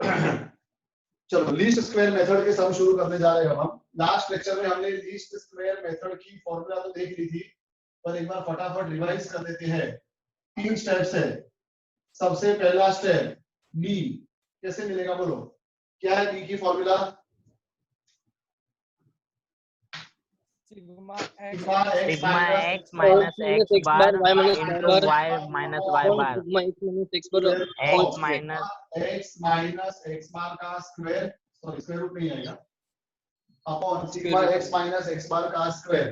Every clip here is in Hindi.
चलो लीस्ट स्क्वायर मेथड के सम शुरू करने जा रहे हैं हम। लास्ट लेक्चर में हमने लीस्ट स्क्वायर मेथड की फॉर्मूला तो देख ली थी, पर एक बार फटाफट रिवाइज कर देते हैं। 3 स्टेप्स है। सबसे पहला स्टेप बी कैसे मिलेगा बोलो, क्या है बी की formula? Sigma x minus x bar y minus into Y minus Y bar sigma x bar x minus x bar का स्क्वायर, सॉरी स्क्वायर रूट नहीं आएगा, upon sigma x minus x bar का स्क्वायर।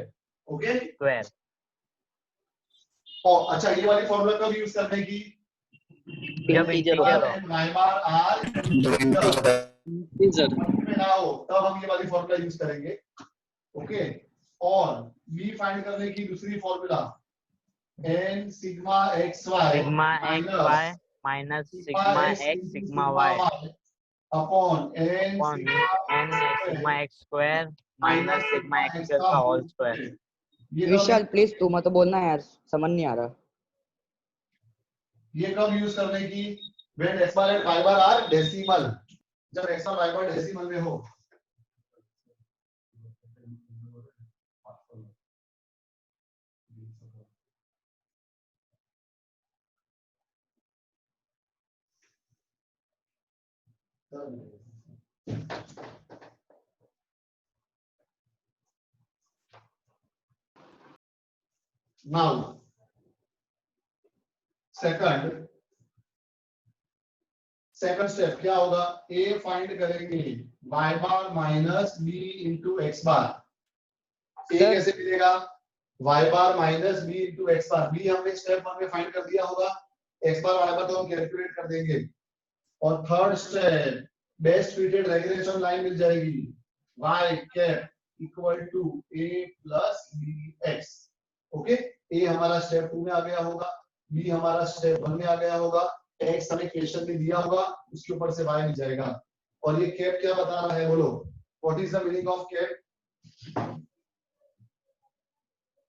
Okay square. और अच्छा ये वाली फॉर्मूला कब यूज करने की? जब इंटीजर हो, y बार r इंटीजर में ना हो तब हम ये वाली फॉर्मूला यूज करेंगे। ओके और b फाइंड करने की दूसरी formula n sigma x y sigma x Y minus sigma X sigma Y upon n N sigma x square minus sigma x square का होल स्क्वायर। विशाल प्लीज तू मत बोलना यार, समझ नहीं आ रहा। ये कब यूज करने की? when x bar and y bar are decimal, जब x और y bar डेसिमल में हो। Now सेकंड स्टेप क्या होगा? a फाइंड करेंगे y bar minus b into x bar. a कैसे मिलेगा? y bar minus b into x बार। b हमने स्टेप 1 में फाइंड कर दिया होगा, x बार y बार तो हम कैलकुलेट कर देंगे। और third step best fitted regulation line मिल जाएगी, y cap equal to a plus bx। Okay a हमारा स्टेप 2 में आ गया होगा, b हमारा स्टेप 1 में आ गया होगा, x हमें क्वेश्चन में दिया होगा, उसके ऊपर से y मिल जाएगा। और ये कैप क्या बता रहा है बोलो? What is the meaning of cap?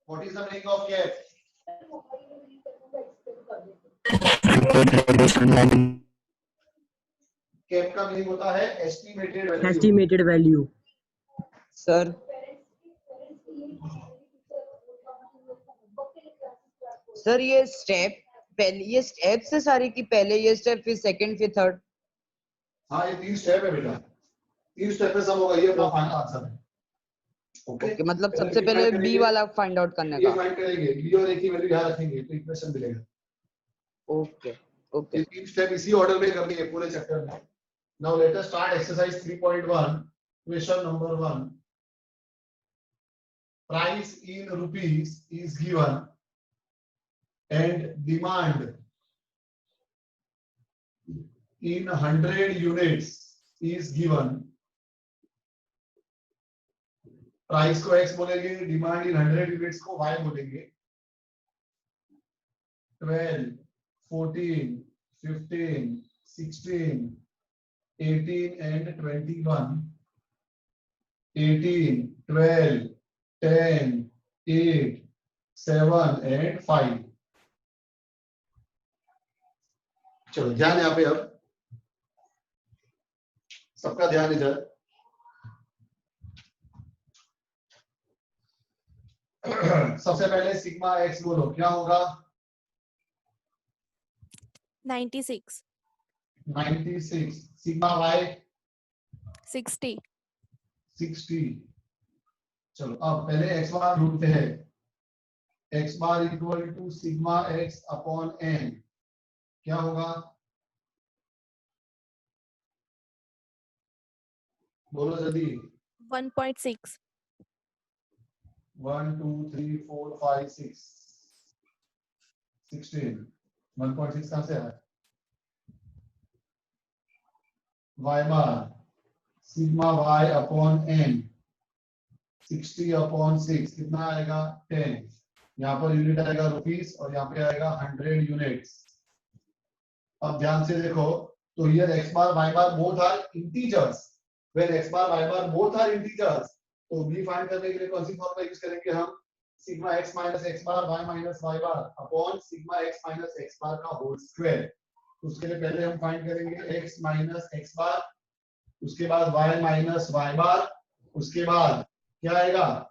What is the meaning of cap? Cap का मीनिंग होता है एस्टिमेटेड वैल्यू। सर सर ये स्टेप पहले, ये स्टेप से सारी की पहले ये स्टेप फिर सेकंड फिर थर्ड। हाँ ये 3 स्टेप है बेटा, 3 स्टेप में सब होगा, ये अपना फाइनल आंसर है। ओके मतलब सबसे पहले बी वाला फाइंड आउट करने का। ये फाइंड करेंगे, बी और ए की वैल्यू यहां रखेंगे तो इक्वेशन मिलेगा। ओके ओके ये 3 स्टेप इसी ऑर्डर में करनी है पूरे चैप्टर में। Now let us start exercise 3.1 question number 1। Price in rupees is given and demand in 100 units is given। Price को x बोलेंगे, डिमांड इन 100 यूनिट्स को y बोलेंगे। 12, 14, 15, 16, 18 and 21, 18, 12, 10, 8, 7 and 5। चलो ध्यान यहाँ पे, अब सबका ध्यान इधर। सबसे पहले सिग्मा एक्स बोलो, क्या होगा? 96। Sigma Y 60। चलो अब पहले एक्स बार ढूंढते हैं। X bar equal to sigma X upon N, क्या होगा बोलो जल्दी। 1.6। 1 2 3 4 5 6 16। 1.6 कहां से आया? y bar sigma y upon n 60 upon 6 कितना आएगा? 10। यहाँ पर यूनिट आएगा रुपीस और यहाँ पे आएगा 100 यूनिट्स। अब ध्यान से देखो तो here x bar y bar both are integers. When x bar y bar both are integers तो b फाइंड करने के लिए कौन सी फॉर्मूला यूज करेंगे हम? Sigma x minus x bar y minus y bar upon sigma x minus x bar का होल स्क्वायर। उसके लिए पहले हम फाइंड करेंगे x माइनस एक्स बार, उसके बाद y माइनस वाई बार, उसके बाद क्या आएगा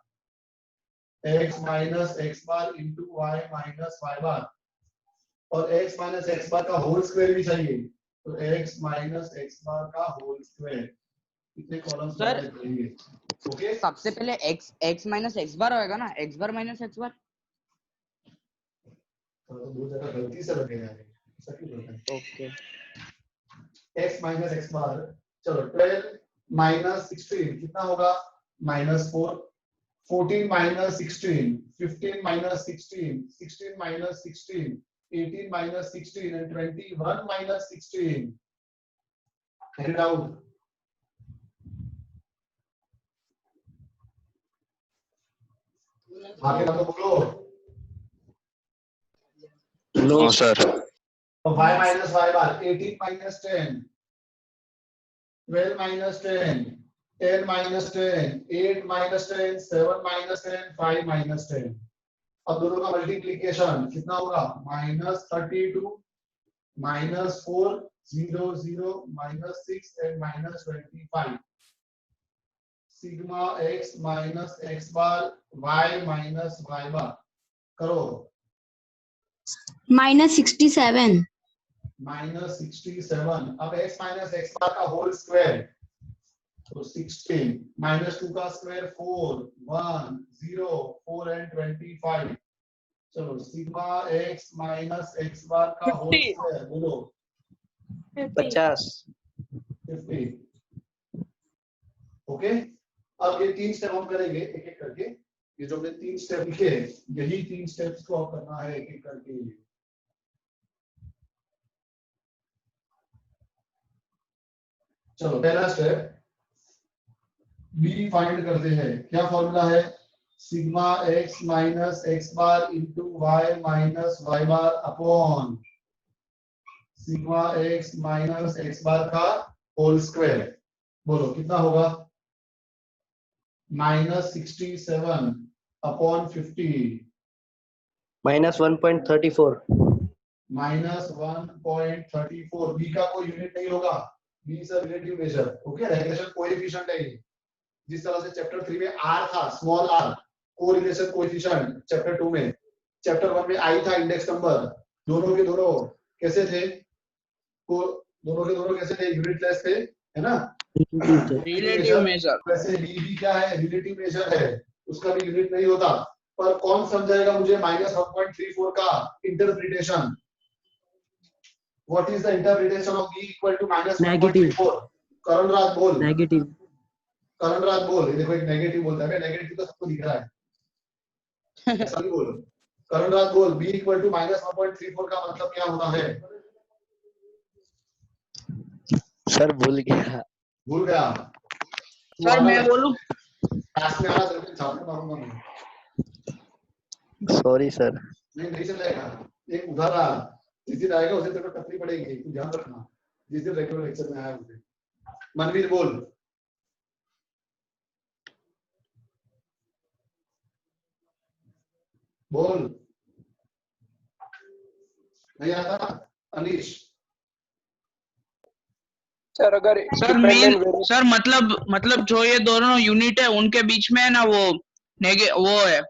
x minus x bar into Y minus Y बार, और x माइनस एक्स बार का होल स्क्वायर भी चाहिए, तो x माइनस एक्स बार का होल स्क्वायर, कितने कॉलम्स Sir, बनाने पड़ेंगे? ओके, सबसे पहले x माइनस एक्स बार होएगा ना, x बार माइनस एक्स बार। तो दो जगह गलती से लगेगा ये, ऐसा क्यों होता है? Okay x minus x bar, चलो 12 माइनस 16 कितना होगा -4, 14 minus 16, 15 minus 16, 16 minus 16, 18 minus 16 and 21 minus 16. Any doubt? आगे ना तो बोलो। No sir. तो y minus y bar 18 minus 10, 12 minus 10, 10 minus 10, 8 minus 10, 7 minus 10, 5 minus 10. अब दोनों का मल्टीप्लीकेशन कितना होगा -32 -4 0 0 -6 and -25. Sigma x minus x bar y minus y बार करो -67. -67. अब x माइनस एक्स बार का होल स्क्वायर, तो 16 -2 का स्क्वायर 4 1 0 4 and 25. चलो sigma x minus x bar का होल 50. स्क्वायर बोलो 50. 50. ओके, अब ये 3 स्टेप हम करेंगे एक एक करके। ये जो हमने 3 स्टेप लिखे यही 3 स्टेप्स को आप करना है एक एक करके। चलो पहला स्टेप b फाइंड करते हैं। क्या फॉर्मूला है? Sigma x minus x bar into Y minus Y bar upon sigma x minus x bar का होल स्क्वायर। बोलो कितना होगा? -67 अपॉन 50 -1.34. -1.34। b का कोई यूनिट नहीं होगा, b is a relative major. Okay, regression coefficient है ये। जिस तरह से चैप्टर 3 में r था, small r correlation coefficient, chapter 2 में, चैप्टर 1 में i था इंडेक्स नंबर। दोनों के दोनों कैसे थे? दोनों के दोनों कैसे थे? यूनिटलेस थे, है ना? Relative major. वैसे b भी क्या है? रिलेटिव मेजर है, उसका भी यूनिट नहीं होता। पर कौन समझाएगा मुझे -1.34 का interpretation? What is the interpretation of b equal to -1.34? Karan Raj बोल। नेगेटिव. करण राज बोल। ये देखो एक नेगेटिव बोलता है, नेगेटिव तो सबको दिख रहा है, ऐसा नहीं बोल। करण राज बोल, b इक्वल टू -1.34 का मतलब क्या होता है? सर भूल गया। भूल गया? सर मैं बोलूं? क्लास में आना जरूर, छात्र मारूंगा मैं। Sorry sir. नहीं चलेगा। एक उधार आ, जिस दिन आएगा उसे तेरे को टपली पड़ेगी, तू ध्यान रखना। जिस दिन रेगुलर लेक्चर में आया उसे। मनवीर बोल। बोल। नहीं आता? अनीश। सर अगर सर मेन सर मतलब जो ये दोनों यूनिट है उनके बीच में है ना वो वो है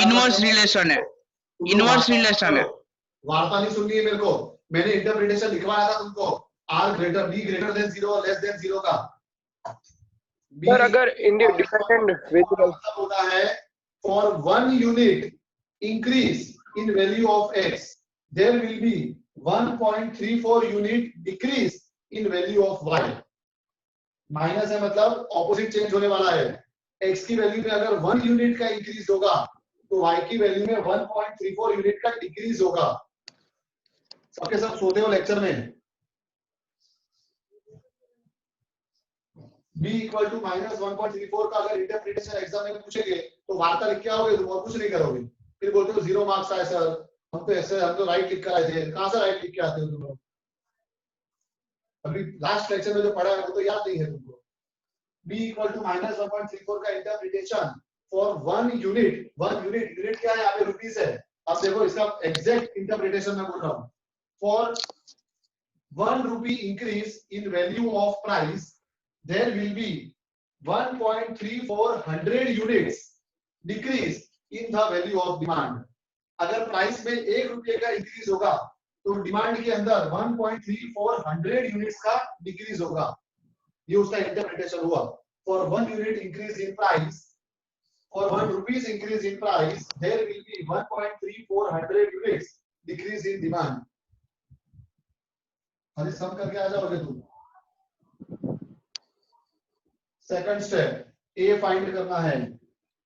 इनवर्स रिलेशन है। इनवर्स रिलेशन है। वार्ता नहीं सुननी है मेरे को। मैंने इंटरप्रिटेशन लिखवाया था तुमको, r greater b greater than 0 और लेस देन 0 का। सर अगर डिपेंडेंट वेरिएबल मतलब होता है for 1 unit increase in value of x there will be 1.34 unit decrease in value of y। Minus है मतलब ऑपोजिट चेंज होने वाला है। x की वैल्यू में अगर 1 यूनिट का इंक्रीज होगा तो y की वैल्यू में 1.34 यूनिट का डिक्रीज होगा। सबके सब सोते हो लेक्चर में। b इक्वल टू -1.34 का अगर इंटरप्रिटेशन एग्जाम में पूछेंगे तो वार्ता लिख के आओगे तुम और कुछ नहीं करोगे। फिर बोलते हो 0 मार्क्स आए सर, हम तो ऐसे हम तो राइट लिख कर आए थे। कहां से राइट लिख के आते हो तुम लोग? अभी लास्ट लेक्चर में जो पढ़ा है वो तो याद नहीं है तुमको। b इक्वल टू -1.34 का इंटरप्रिटेशन फॉर 1 यूनिट। 1 यूनिट क्या है? यहाँ पे रुपीस है। अब देखो इसका एग्जैक्ट इंटरप्रिटेशन मैं बोल रहा हूँ। For 1 rupee increase in value of price, there will be 1.34 units decrease in the value of demand. अगर प्राइस में 1 रुपये का इंक्रीज होगा तो डिमांड के अंदर 1.34 यूनिट्स का डिक्रीज होगा. ये उसका इंटरप्रिटेशन हुआ. For 1 unit increase in price, for 1 rupees increase in price, there will be 1.34 units decrease in demand. अरे सम करके आ जाओगे तुम. सेकंड स्टेप, A फाइंड करना है.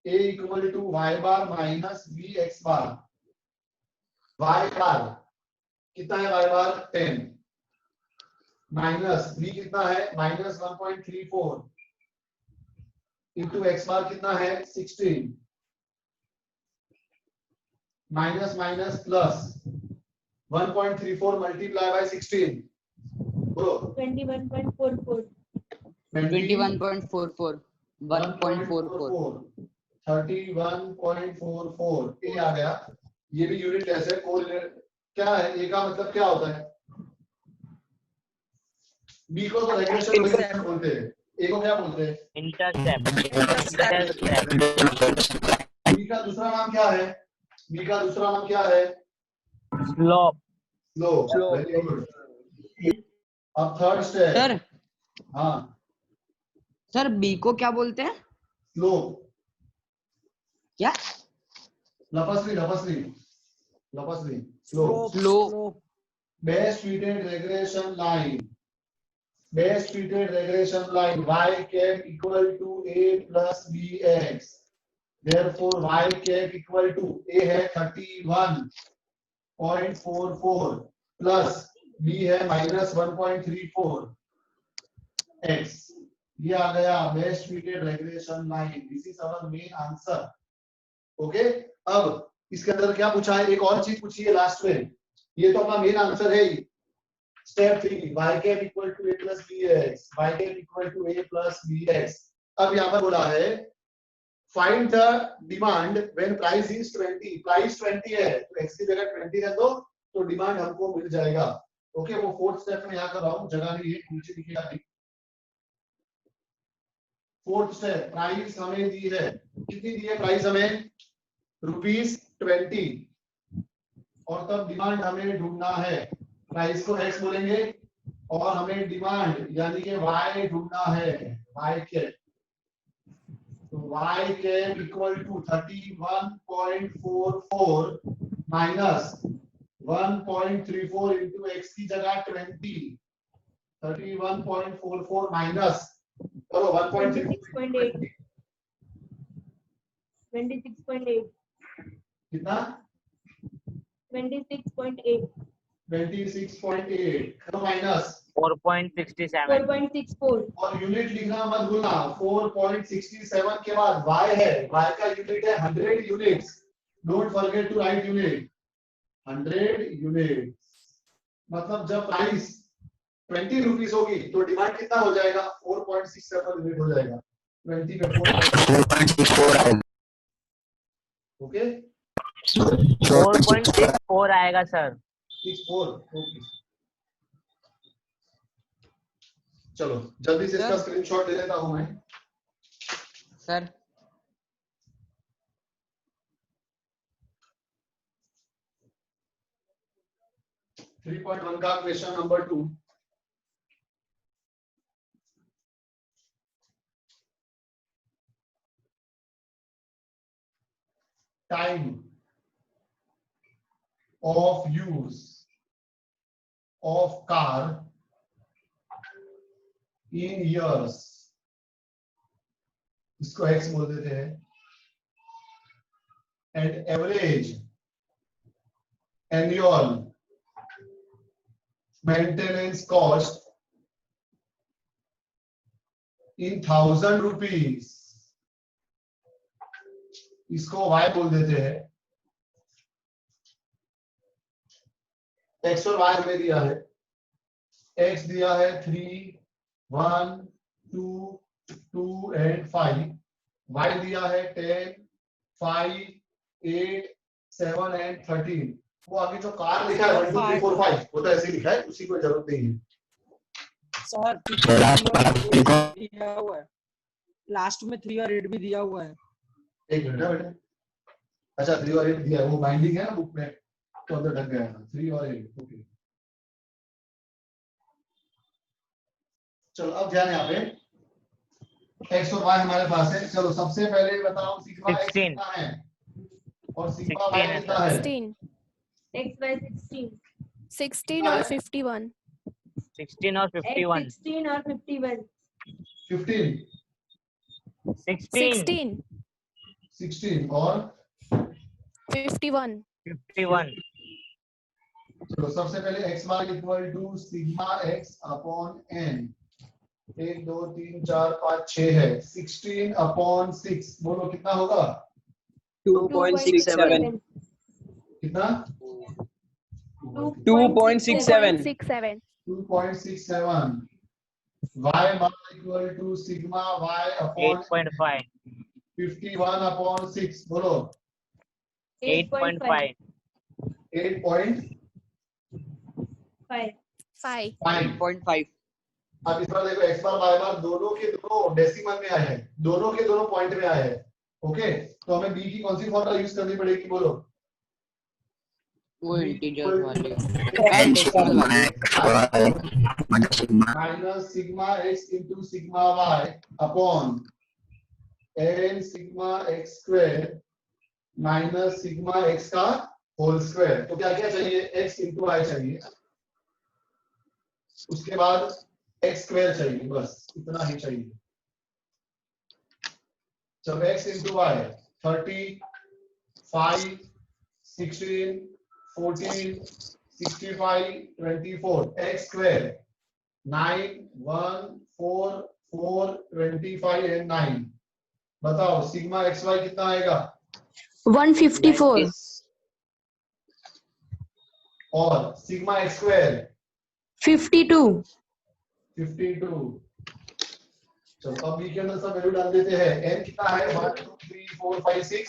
A equal to y bar minus b x bar. y bar कितना है? y बार 10 माइनस b कितना है? माइनस 1.34 इंटू x बार कितना है? 16 minus minus plus 1.34 multiply by 16 bro 21.44. 21.44 1.44 31.44 ए आ गया. ये भी यूनिट ऐसे कोरिलेट क्या है? ए का मतलब क्या होता है? बी को तो रेगुलेशन कोएफिशिएंट बोलते हैं. ए को क्या बोलते हैं? इंटरसेप्ट. बी का दूसरा नाम क्या है? बी का दूसरा नाम क्या है? स्लोप. स्लोप. Very good. अब थर्ड स्टेप. सर हाँ सर बी को क्या बोलते हैं? स्लोप. क्या? लपसरी लपसरी लपसरी. Slope. Slow. Best fitted regression line. Best fitted regression line. Y cap equal to A plus BX. Therefore, Y cap equal to A है 31.44 plus B है minus 1.34 X. ये आ गया best fitted regression line. This is our main answer. Okay? अब इसके अंदर क्या पूछा है? एक और चीज पूछी है लास्ट में. ये तो अपना मेन आंसर है. Step 3 y cap equal to a plus bx. y cap equal to a plus bx. अब यहाँ पर बोला है find the demand when price is 20. Price 20 है तो x की जगह 20 है तो डिमांड हमको मिल जाएगा. ओके वो फोर्थ स्टेप में यहाँ कर रहा हूँ, जगह नहीं है, नीचे लिखेगा नहीं. फोर्थ स्टेप, प्राइस हमें दी है. कितनी दी है प्राइस हमें? ₹20 और तब डिमांड हमें ढूंढना है. प्राइस को x बोलेंगे और हमें डिमांड यानी कि y ढूंढना है. y के तो y के equal to 31.44 minus 1.34 into x की जगह 20. 31.44 माइनस करो 1.34 26.8. कितना? 26.8. 26.8 करो माइनस 4.67. 4.64. और यूनिट लिखना मत भूलना. 4.67 के बाद y है. y का यूनिट है 100 units. Don't forget to write unit. 100 units मतलब जब प्राइस 20 रुपीस होगी तो डिमांड कितना हो जाएगा? 4.67 यूनिट हो जाएगा. 20 पे 4.64. ओके 4.64 आएगा सर. 64. ओके चलो जल्दी से इसका स्क्रीनशॉट ले लेता हूं मैं. सर 3.1 का question number 2. Time of use of car in years, इसको एक्स बोल देते हैं. And average annual maintenance cost in 1000 rupees, इसको y बोल देते हैं. x और y हमें दिया है. x दिया है 3, 1, 2, 2 and 5. y दिया है 10, 5, 8, 7 and 13. वो आगे जो कार लिखा है 1 2 3 4 5 वो तो ऐसे ही लिखा है, उसी को जरूरत नहीं है। सर दिया हुआ है, लास्ट में 3 और 8 भी दिया हुआ है। एक मिनट बेटा, अच्छा 3 और 8 दिया है, वो बाइंडिंग है ना बुक में, तो अंदर ढक गया है 3 और 8। ओके चलो अब ध्यान यहाँ पे x और y हमारे पास है। चलो सबसे पहले बताओ सिग्मा x 16 कितना है और सिग्मा y 16 है कितना है? 16 X by 16. 16 और 51 16 और X 51 16 और 51. 15 16 16 और 51 51 चलो सबसे पहले x bar equal to sigma x upon n, 1 2 3 4 5 6 है, 16 अपॉन 6 बोलो कितना होगा? 2.67 कितना? 2.67 67 2.67 y bar equal to sigma y upon 8.5 51 upon 6 बोलो 8.5 8.5। 5. 5. अब इस बार देखो x बार y बार दोनों के दोनों डेसिमल में आए हैं, दोनों के दोनों पॉइंट में आए हैं। ओके तो हमें b की कौन सी फॉर्मूला यूज करनी पड़ेगी बोलो? वो इंटीजर वाले minus sigma x into sigma y upon n sigma x square minus sigma x का होल स्क्वायर। तो क्या क्या चाहिए? x इंटू y चाहिए, उसके बाद x स्क्वायर चाहिए, बस इतना ही चाहिए। जब x into y 30 5 16 14 65 24 x square 9 1 4 4 25 and 9। बताओ सिग्मा एक्स वाई कितना आएगा? 154 और सिग्मा एक्स स्क्वायर 52 52। चलो अब b के अंदर सब वैल्यू डाल देते हैं। n कितना है? 1 2 3 4 5 6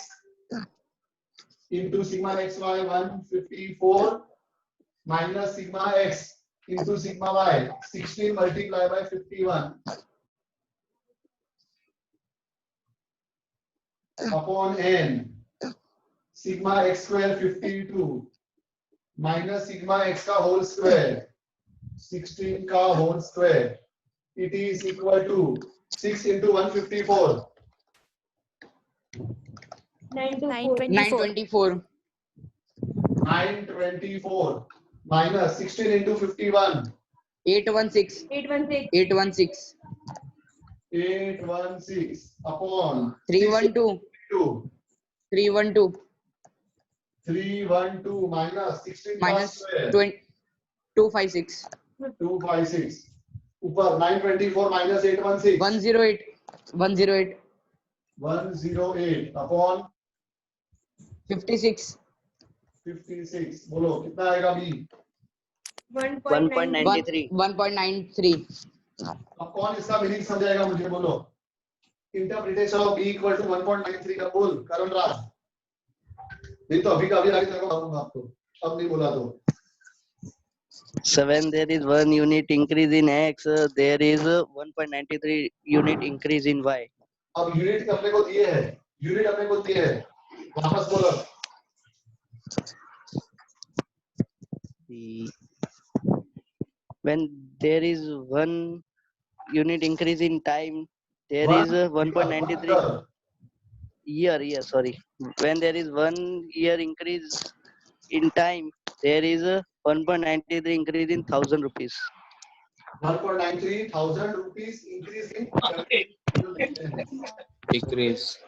into sigma x y 154 minus sigma x into sigma y 16 multiply by 51 upon n sigma x square 52 minus sigma x का होल स्क्वायर 16 का whole square, it is equal to 6 into 154 924 924 minus 16 into 51 816 upon 312 312 minus 16 का minus स्क्वायर 256 ऊपर 924 माइनस 816 108 अपॉन 56 बोलो कितना आएगा बी? 1.93. 1.93 अब कौन इसका मीनिंग समझाएगा मुझे? बोलो interpretation of b equal to 1.93 का बोल करण राज। नहीं तो अभी का अभी आगे तेरे को बताऊंगा आपको, अब नहीं बोला तो। So when there is 1 unit increase in x, there is 1.93 unit increase in y. अब यूनिट अपने को दिए हैं, वापस बोलो। When there is 1 unit increase in time, there is 1.93 year. Sorry. When there is 1 year increase in time, there is 1.93 increase in 1,000 rupees. 1.93 thousand rupees increase in decrease.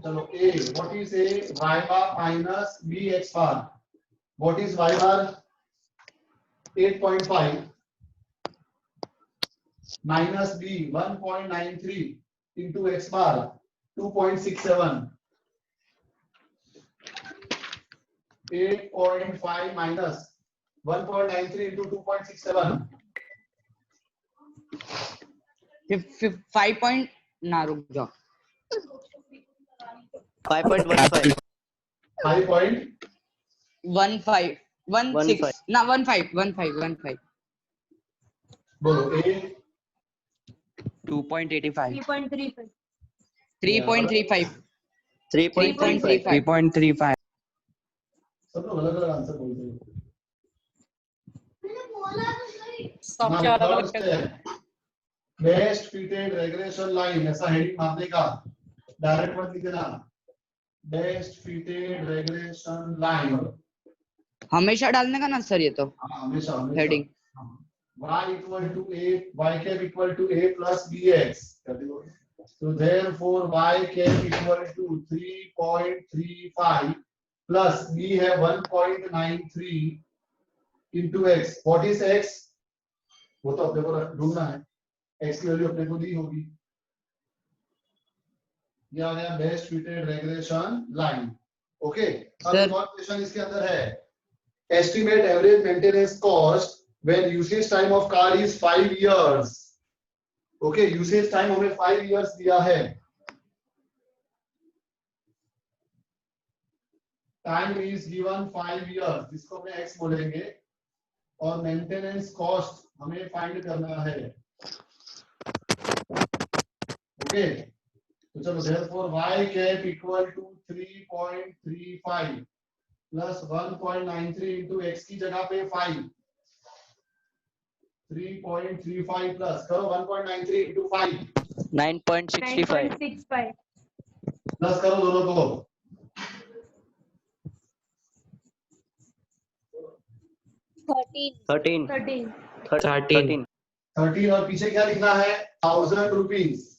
चलो A, what is A? Y bar minus B X bar. What is Y bar? 8.5 minus B 1.93 into X bar 2.67. 8.5 minus 1.93 into 2.67. 5 point ना रुक जाओ 5.15. 5.15 15 16 ना 15 बोलो ए 2.85 3.35 3.35 3.35 3.35 सब लोग अलग अलग आंसर बोलते हैं सबके Now, अलग third step, best fitted regression line, ऐसा हेडिंग मारने का डायरेक्ट मत लिख देना, बेस्ट फिटेड regression line, हमेशा डालने का ना सर ये तो हाँ हमेशा हमेशा heading y equal to a, y cap equal to a plus bx, so therefore y cap equal to 3.35 plus b है 1.93 into x, what is x? वो तो अपने को ढूंढना है, x की वैल्यू अपने को दी होगी, ये आ गया best fitted regression line. Okay, अब एक और क्वेश्चन इसके अंदर है, estimate average maintenance cost when usage time of car is 5 years. Okay, usage time हमें 5 इयर्स दिया है, टाइम इज गिवन 5 इयर्स, जिसको अपने x बोलेंगे, और मेंटेनेंस कॉस्ट हमें फाइंड करना है। ओके, तो चलो therefore y cap equal to 3.35 plus 1.93 into x की जगह पे 5, 3.35 plus करो 1.93 into 5 9.65 9.65 प्लस करो दोनों को, 13 13 13 और पीछे क्या लिखना है 1000 रुपीज।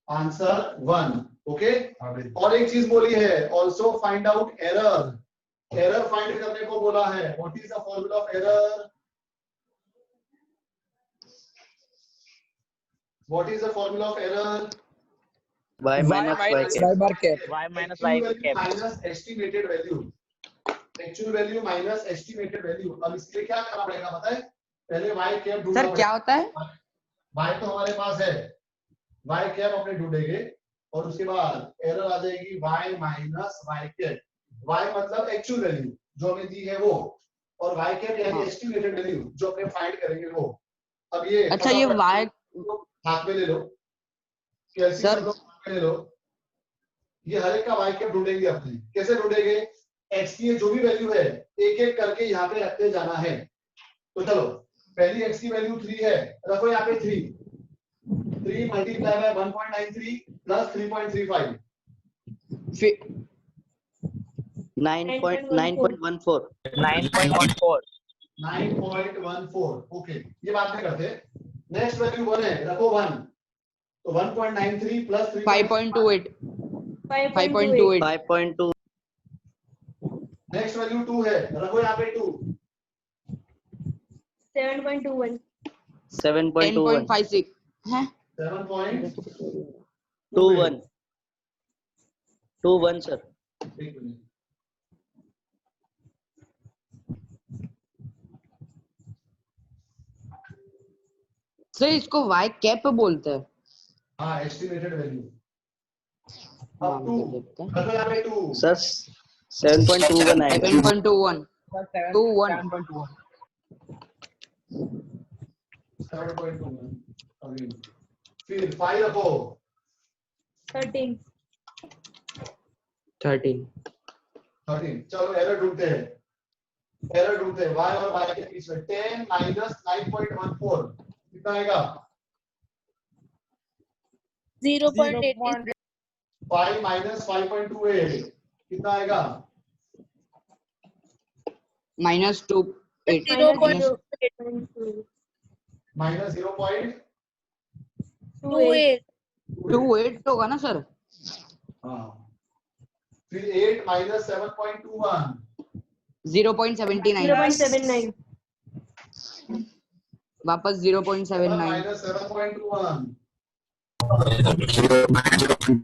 आंसर 1। ओके, और एक चीज बोली है, also find out error, error find करने को बोला है। What is the formula of error? What is the formula of error? y minus y cap y bar cap y minus y cap minus estimated value, actual value minus estimated value. अब इसके लिए क्या करना पड़ेगा पता है, पहले y कैप ढूंढना सर क्या होता है y तो हमारे पास है, y कैप अपने ढूंढेंगे और उसके बाद एरर आ जाएगी y minus y cap. y मतलब एक्चुअल वैल्यू जो हमें दी है वो, और y कैप यानी एस्टिमेटेड वैल्यू जो अपने फाइंड करेंगे वो। अब ये अच्छा ये y हाथ में ले लो, कैलकुलेटर हाथ में ले लो, ये हर एक का y कैप ढूंढेंगे अपने। कैसे ढूंढेंगे, x की जो भी वैल्यू है एक एक करके यहाँ पे रखते जाना है। तो चलो पहली x की वैल्यू 3 है, रखो यहाँ पे 3 मल्टीप्लाई बाय 1.93 प्लस 3.35 9.14 9.14 9.14। ओके, ये बात नहीं करते। नेक्स्ट वैल्यू 1 है, रखो 1, तो 1.93 प्लस 5.28 5.28 5.2 नेक्स्ट वैल्यू 2 है, रखो यहाँ पे 2 7.21 7.21 10.56 है 7.21 21 सर। एक मिनट, सर इसको y कैप बोलते हैं। हाँ एस्टिमेटेड वैल्यू। हाँ, अब 2 देखते हैं। रखो यहाँ पे 2 सर 7.21 आएगा 7.21 7.21 अभी फिर 5 रखो 13 चलो एरर ढूंढते हैं, एरर ढूंढते हैं y और y के बीच में। 10 माइनस 9.14 कितना आएगा? 0.8 5 माइनस 5.28 कितना आएगा? -2 8 माइनस 0.28 28 होगा ना सर? हाँ, फिर 8 माइनस 7.21 0.79 0.79 वापस 0.79 minus 7.21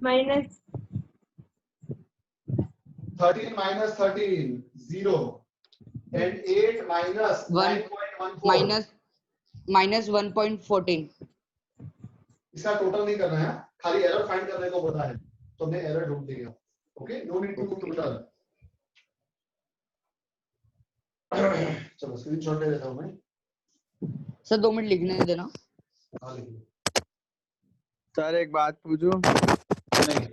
minus 13 minus 13 0 and 8 minus 9.14 minus 1.14 इसका टोटल नहीं करना है, खाली एरर फाइंड करने को बोला है। तो हमने एरर ढूंढ लिया। ओके, नो नीड टू टूटल। चलो स्क्रीनशॉट ले लेता हूं मैं। सर 2 मिनट लिखने देना। हाँ लिख लो। सर एक बात पूछूं? नहीं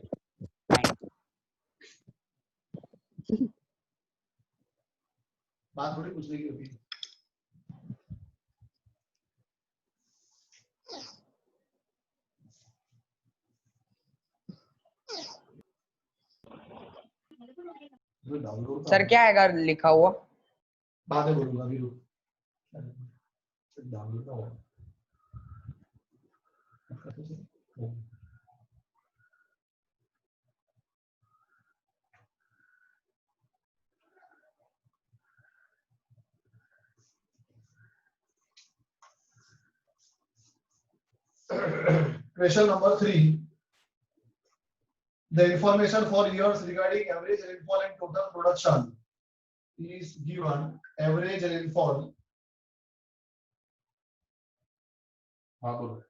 बात थोड़ी पूछने की होती है। डाउनलोड सर क्या आएगा लिखा हुआ? बाद में बोलूंगा, अभी रुक। डाउनलोड का हुआ। Question number 3. The information for years regarding average rainfall and total production is given. Average rainfall. हाँ बोलो,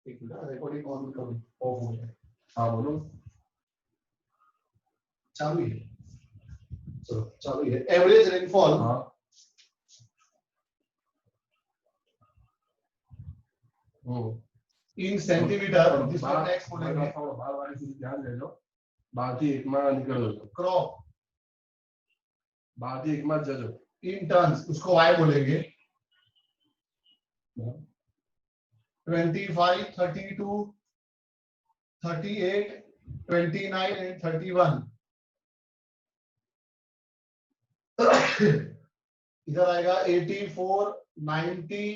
एक मिनट रिकॉर्डिंग ऑन करो, ऑफ हो गया। हाँ बोलो, चालू है, चलो चालू है। एवरेज रेनफॉल, हाँ इन सेंटीमीटर, जिसमें नेक्स्ट बोलेंगे, बार बार इसे ध्यान दे लो। बाकी एक माह निकल दो, क्रॉप बाकी एक माह जजो। इन टन्स, उसको वाई बोलेंगे। 25, 32, 38, 29 and 31। इधर आएगा 84, 90,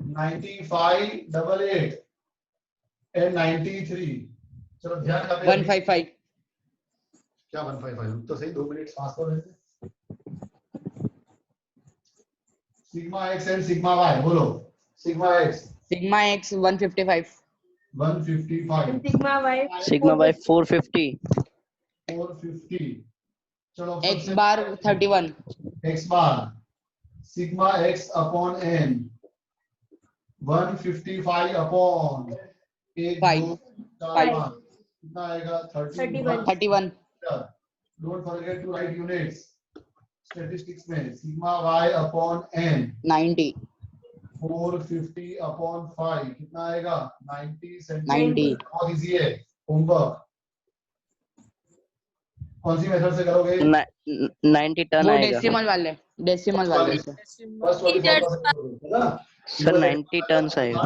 95, 88 and 93। चलो ध्यान रखें 155। क्या 155? तो सही 2 मिनट फास्ट हो रहे थे। Sigma X and sigma Y बोलो। Sigma X sigma x 155। 155। Sigma y 450। 450। चलो x bar 31। x bar sigma x upon n 155 upon 1 5 2 4 5 कितना आएगा? 31। Don't forget to write units statistics में। Sigma y upon n 90। 450 upon 5 कितना आएगा? 90 90। सेंटीमीटर। बहुत इजी है होमवर्क। कौन सी मेथड से करोगे? 90 टन वो आएगा डेसिमल वाले से। फर्स्ट वाली फॉर्मूला से करोगे, है ना? सर। 90 टन आएगा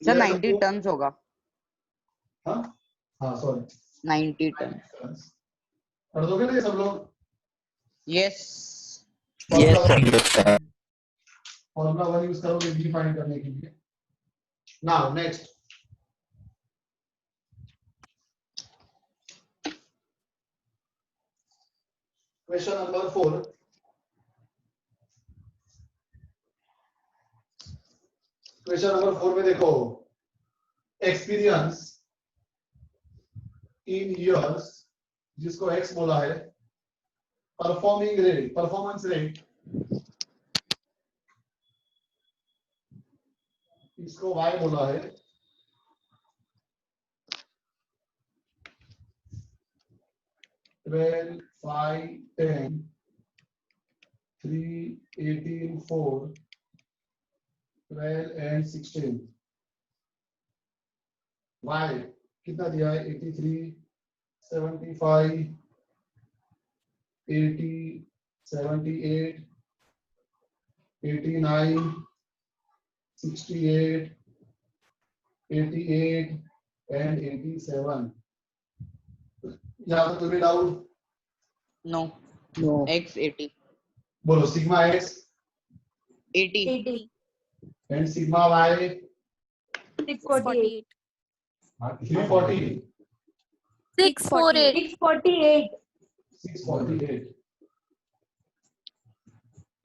सर 90 टन होगा। हाँ हाँ सॉरी 90 टन। कर दोगे ना ये सब लोग? Yes yes sir. Formula 1 use करोगे b फाइंड करने के लिए। Now next question number 4। Question number 4 में देखो, एक्सपीरियंस इन इयर्स, जिसको x बोला है, परफॉर्मिंग रेट, परफॉर्मेंस रेट, इसको y बोला है। Twelve 5 10 3 18 4 12 and 16। y कितना दिया है? 83 75 80 78 89 68 88 and 87। यहाँ तो तुम्हें डाउट? No x 80। बोलो sigma x 80 and sigma y 648 340 648 648।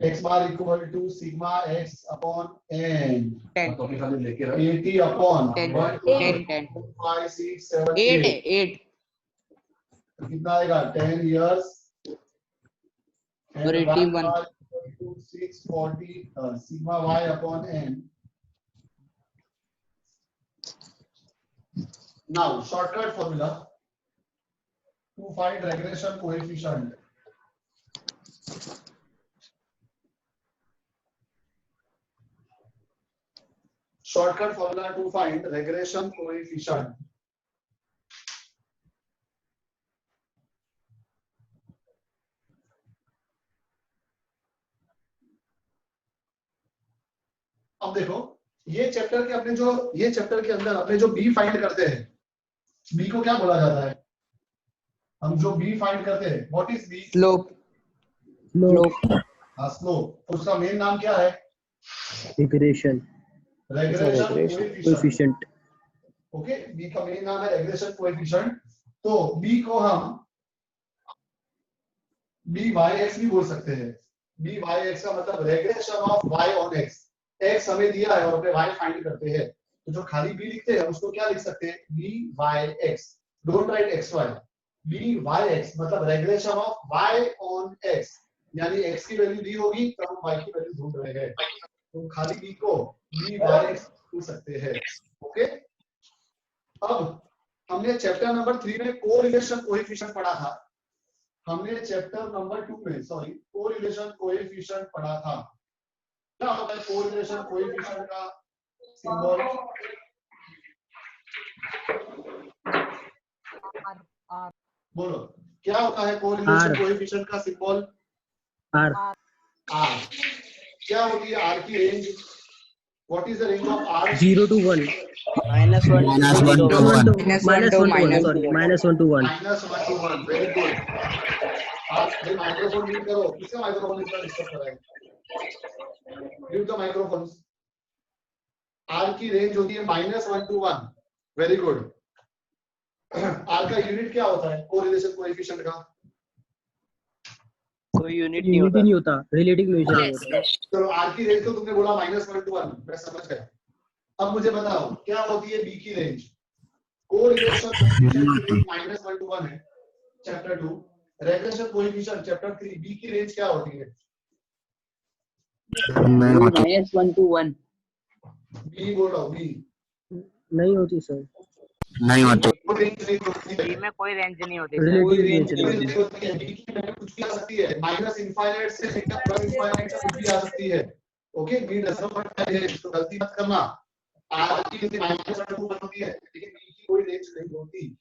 x bar equal to sigma x upon n 10 तो खाली लेके रख 80 upon 10 1 10 5 6 7 8 8 है 8 कितना आएगा? 10 years और 81 640 sigma y upon n now shortcut formula to find regression coefficient. Shortcut formula to find regression coefficient. अब देखो ये चैप्टर के अंदर अपने जो बी फाइंड करते हैं, बी को क्या बोला जाता है? हम जो बी फाइंड करते हैं, what is b? Slope. Slope. उसका मेन नाम क्या है? Regression coefficient. ओके, बी का मेन नाम है रेग्रेशन कोएफिशिएंट. तो बी को हम बी वाई एक्स भी बोल सकते हैं. बी वाई एक्स का मतलब regression of Y on x. X हमें दिया है और अपने वाई फाइंड करते हैं, तो जो खाली बी लिखते हैं उसको क्या लिख सकते हैं? B Y X. Don't write X Y. B Y X मतलब regression of Y on X, यानी एक्स की वैल्यू दी होगी तो हम वाई की वैल्यू ढूंढ रहे हैं, तो खाली बी को बी वाई एक्स पूछ सकते हैं. ओके, अब हमने चैप्टर नंबर 3 में कोरिलेशन कोएफिशिएंट पढ़ा था. हमने चैप्टर नंबर 2 में कोरिलेशन कोएफिशिएंट पढ़ा था. क्या होता है कोरिलेशन कोएफिशिएंट का सिंबल? बोलो, क्या होता है कोरिलेशन कोएफिशिएंट का सिंबल? आर. क्या होती है आर की range? What is the range of r? 0 to 1. -1 to 1. -1 to 1. Very good. आप माइक्रोफोन म्यूट करो. किसका माइक्रोफोन इतना डिस्टर्ब कर रहा है? Mute the microphones. आर की रेंज होती है -1 to 1. Very good. आर का यूनिट क्या होता है कोरिलेशन कोएफिशिएंट का? कोई यूनिट यूनिट ही नहीं होता, रिलेटिव मेजर होता. चलो आर की रेंज तो तुमने बोला -1 to 1, मैं समझ गया. अब मुझे बताओ क्या होती है बी की रेंज? कोरिलेशन कोएफिशिएंट की रेंज -1 to 1 है chapter 2. Regression coefficient chapter 3 b की रेंज क्या होती है? -1 to 1. बी बोल रहा हूं. बी नहीं होती सर. नहीं होती. बी में कोई रेंज नहीं होती. रिलेटिव मेजर होती है. बी की वैल्यू कुछ भी आ सकती है, माइनस इनफाइनाइट से लेकर प्लस इनफाइनाइट तक कुछ भी आ सकती है. ओके, बी डज नॉट है, तो गलती मत करना. आर की रेंज -1 to 1 होती है, लेकिन बी की कोई रेंज नहीं होती.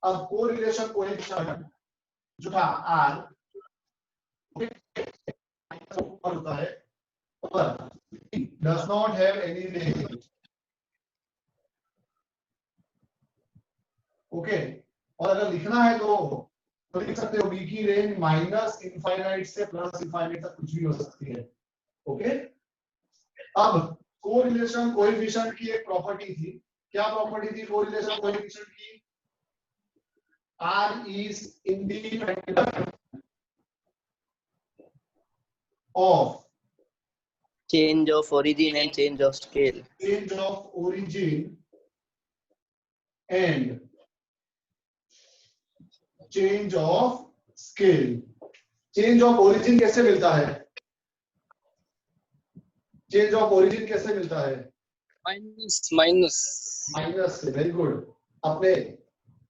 अब कोरिलेशन कोएफिशिएंट जो था आर होता है पर does not have any range. Okay, और अगर लिखना है तो लिख सकते हो बी की रेंज माइनस इनफाइनाइट से प्लस इनफाइनाइट तक कुछ भी हो सकती है. ओके, अब कोरिलेशन कोएफिशिएंट की एक प्रॉपर्टी थी. क्या प्रॉपर्टी थी कोरिलेशन कोएफिशिएंट की? R is independent of change of origin and change of scale. Change of origin and change of scale. Change of origin कैसे मिलता है? Change of origin कैसे मिलता है? माइनस से. Very good. अपने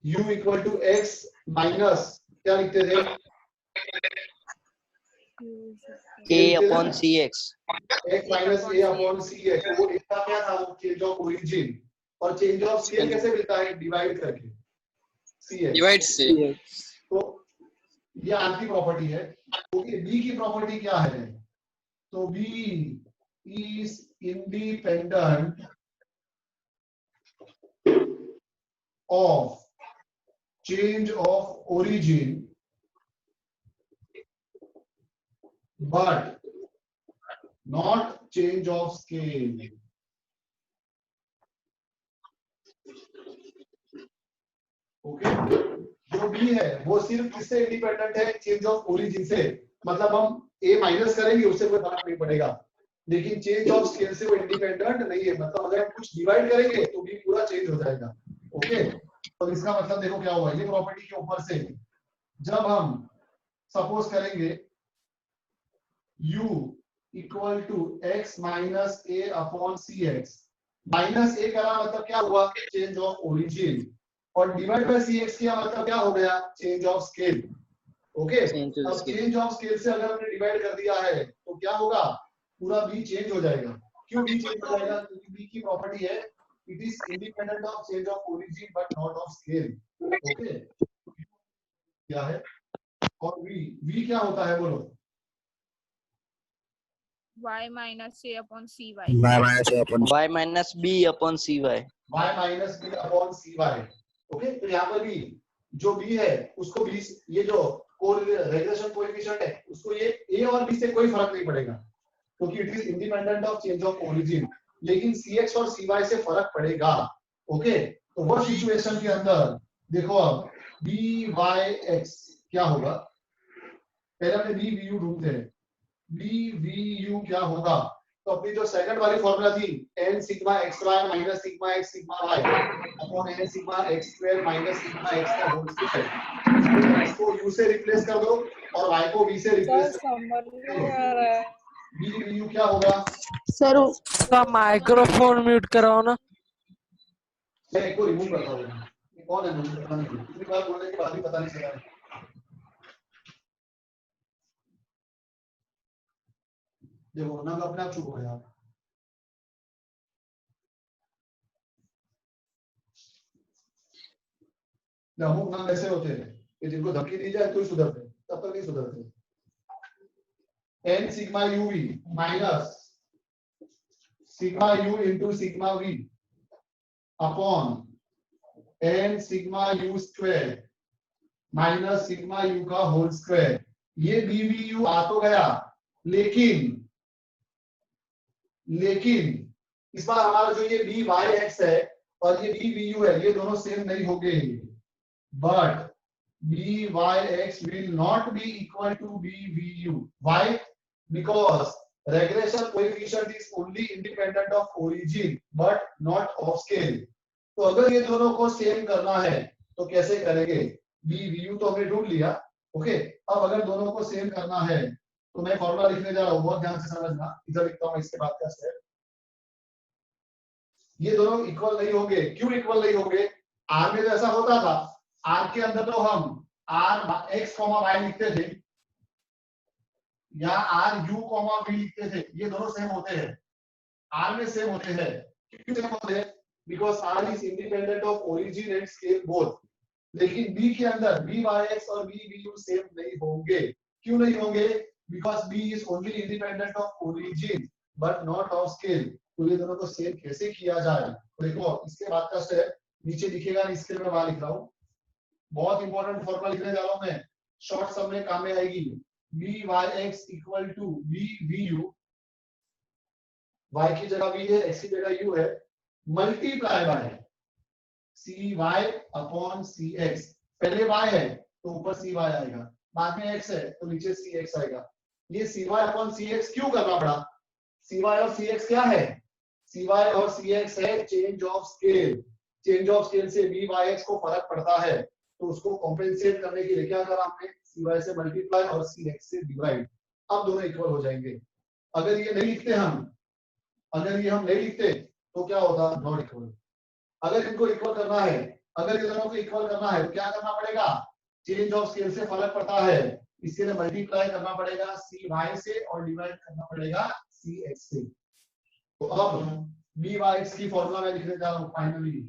u equal to x minus क्या लिखते थे? a upon cx. x minus a upon cx. वो इसका क्या था? वो चेंज ऑफ ओरिजिन. और चेंज ऑफ स्केल कैसे मिलता है? डिवाइड करके. cx डिवाइड से. तो ये आर की प्रॉपर्टी है. ओके, बी की प्रॉपर्टी क्या है? तो b is independent of change of origin but not change of scale. Okay, जो बी है वो सिर्फ किससे इंडिपेंडेंट है? चेंज ऑफ ओरिजिन से. मतलब हम a माइनस करेंगे उससे कोई फर्क नहीं पड़ेगा, लेकिन चेंज ऑफ स्केल से वो इंडिपेंडेंट नहीं है. मतलब अगर हम कुछ डिवाइड करेंगे तो b पूरा चेंज हो जाएगा. ओके, तो इसका मतलब देखो क्या हुआ. ये प्रॉपर्टी के ऊपर से जब हम सपोज करेंगे u equal to x minus a upon cx. Minus a करा मतलब क्या हुआ? Change of origin. और डिवाइड बाय सी एक्स किया मतलब क्या हो गया, चेंज ऑफ स्केल। ओके, अब चेंज ऑफ स्केल से अगर हमने डिवाइड कर दिया है तो क्या होगा, पूरा बी चेंज हो जाएगा। क्यों बी चेंज हो जाएगा, क्योंकि बी की प्रॉपर्टी है it is independent of change of origin but not of scale. Okay, क्या है, और v क्या होता है बोलो, y minus a upon cy। y minus b upon cy। y minus b upon cy। Okay, तो यहाँ पर भी जो b है उसको b, ये जो रेग्रेशन कोएफिशिएंट है उसको ये a और b से कोई फर्क नहीं पड़ेगा क्योंकि it is independent of change of origin, लेकिन cx और cy से फर्क पड़ेगा। ओके, तो वो सिचुएशन के अंदर देखो अब byx क्या होगा, पहले हमने bvu ढूंढते हैं, bvu क्या होगा, तो अपनी जो सेकंड वाली फॉर्मूला थी n sigma x y minus sigma x sigma y upon n sigma x square minus sigma x का होल स्क्वायर, इसको u से रिप्लेस कर दो और y को v से रिप्लेस कर दो, bvu क्या होगा। सर उसका माइक्रोफोन म्यूट कराओ ना। मैं एक को रिमूव करता हूं, ये कौन है मुझे पता नहीं, इतनी बार बोलने के बाद भी पता नहीं चला। देखो ना अपने आप चुप हो गया। अमुक नाम ऐसे होते हैं कि जिनको धमकी दी जाए तो ही सुधरते, तब तक नहीं सुधरते। n sigma u v minus sigma u into sigma v upon n sigma u square minus sigma u का होल स्क्वायर। ये bvu आ तो गया, लेकिन इस बार हमारा जो ये byx है और ये bvu है ये दोनों सेम नहीं होंगे, but byx will not be equal to bvu। Why? Because regression coefficient is only independent of origin but not of scale। तो अगर ये दोनों को सेम करना है तो कैसे करेंगे, bvu तो हमने ढूंढ लिया। ओके, अब अगर दोनों को सेम करना है तो मैं फॉर्मूला लिखने जा रहा हूं, बहुत ध्यान से समझना, इधर लिखता हूं इसके बाद का स्टेप। ये दोनों इक्वल नहीं होंगे, क्यों इक्वल नहीं होंगे, आर में तो ऐसा होता था, आर के अंदर तो हम आर एक्स कॉमा वाई लिखते थे या आर यू कॉमा वी लिखते थे, ये दोनों सेम होते हैं, आर में सेम होते हैं। क्यों सेम होते हैं, because r is independent of origin and scale both. लेकिन बी के अंदर byx और bvu सेम नहीं होंगे, क्यों नहीं होंगे, because b is only independent of origin but not of scale। तो ये दोनों को सेम कैसे किया जाए, देखो इसके बाद का स्टेप नीचे लिखेगा, इसके मैं वहां लिख रहा हूँ, बहुत इंपॉर्टेंट फॉर्मूला लिखने जा रहा हूँ मैं, शॉर्ट सम में काम में आएगी। byx equal to bvu, y की जगह v है, x की जगह u है, multiply by cy upon cx। पहले y है तो ऊपर cy आएगा, बाद में x है तो नीचे cx आएगा। ये cy अपॉन cx क्यों करना पड़ा, cy और cx क्या है, cy और cx है change of scale. Change of scale से byx को फर्क पड़ता है, तो उसको कॉम्पेंसेट करने के लिए क्या करा हमने, cy से मल्टीप्लाई और cx से डिवाइड। अब दोनों इक्वल हो जाएंगे। अगर ये नहीं लिखते हम, अगर ये हम नहीं लिखते तो क्या होता, नॉट इक्वल। अगर इनको इक्वल करना है, अगर ये दोनों को इक्वल करना है तो क्या करना पड़ेगा, चेंज ऑफ स्केल से फर्क पड़ता है, इसके लिए मल्टीप्लाई करना पड़ेगा cy से और डिवाइड करना पड़ेगा cx से। तो अब byx की फॉर्मूला मैं लिखने जा रहा हूं फाइनली।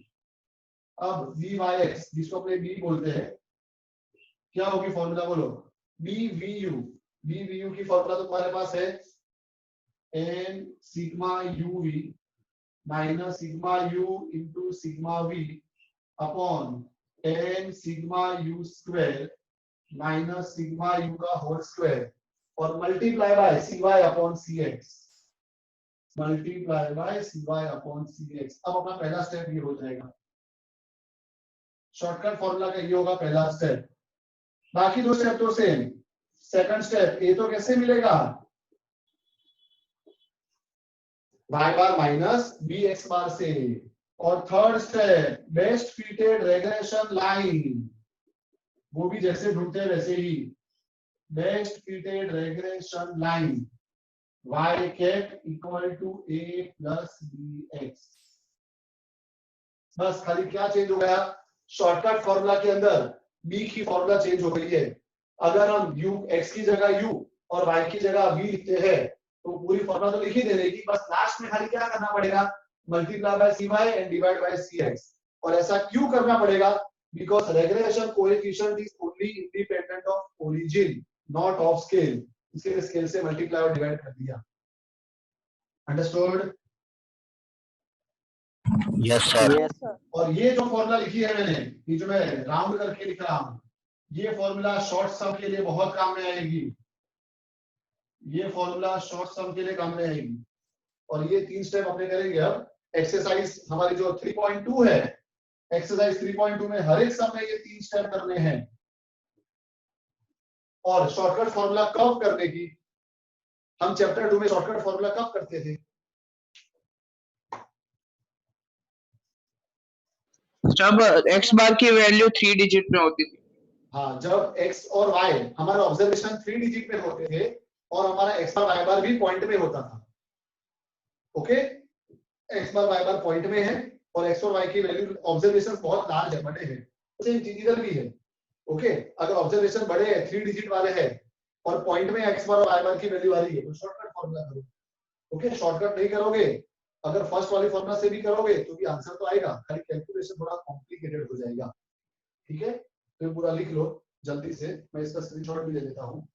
अब byx जिसको अपने b बोलते हैं, क्या होगी फॉर्मूला बोलो, bvu की फॉर्मूला तो तुम्हारे पास है n sigma uv minus sigma u into sigma v upon n sigma u square minus sigma u का होल स्क्वायर और multiply by cy upon cx, multiply by cy upon cx। अब अपना पहला स्टेप ये हो जाएगा, शॉर्टकट फॉर्मूला का ये होगा पहला स्टेप, बाकी दो स्टेप तो सेम। सेकंड स्टेप ए तो कैसे मिलेगा, y bar minus bx bar से, और third step best fitted regression line, वो भी जैसे ढूंढते हैं वैसे ही, best fitted regression line y cap equal to a plus bx। बस खाली क्या चेंज हो गया, शॉर्टकट फॉर्मूला के अंदर b की फॉर्मूला चेंज हो गई है। अगर हम u x की जगह u और y की जगह v लिखते हैं तो पूरी फॉर्मूला तो लिख ही देने की, बस लास्ट में खाली क्या करना पड़ेगा, multiply by cy and divide by cx। और ऐसा क्यों करना पड़ेगा, because regression coefficient is only independent of origin not of scale, इसलिए स्केल से मल्टीप्लाई और डिवाइड कर दिया। Understood? Yes sir. Yes, sir. और ये जो फॉर्मूला लिखी है मैंने, ये जो मैं राउंड करके लिख रहा हूं, ये फॉर्मूला शॉर्ट सम के लिए बहुत काम में आएगी। ये फॉर्मूला शॉर्ट सम के लिए काम में आएगी। और ये 3 स्टेप अपने करेंगे अब। एक्सरसाइज हमारी जो 3.2 है, एक्सरसाइज 3.2 में हर एक सम में ये 3 स्टेप करने हैं। और शॉर्टकट फॉर्मूला कब करने की, हम चैप्टर 2 में शॉर्टकट फॉर्मूला कब करते थे? जब x बार की वैल्यू 3 डिजिट में होती थी। हाँ, जब x और y हमारा ऑब्जर्वेशन 3 डिजिट में होते थे और हमारा x बार y बार भी पॉइंट में होता था। ओके, x बार y बार पॉइंट में है और x और y की वैल्यू ऑब्जर्वेशन बहुत लार्ज है, बड़े हैं, सेम चीज इधर भी है। ओके, अगर ऑब्जर्वेशन बड़े हैं, 3 डिजिट वाले हैं और पॉइंट में x बार और y बार की वैल्यू आ रही है, तो शॉर्टकट फॉर्मूला करो। ओके, शॉर्टकट नहीं करोगे, अगर फर्स्ट वाली फॉर्मूला से भी करोगे तो भी आंसर तो आएगा, खाली कैलकुलेशन थोड़ा कॉम्प्लिकेटेड हो जाएगा। ठीक है, तो पूरा लिख लो जल्दी से, मैं इसका स्क्रीनशॉट भी ले लेता हूँ।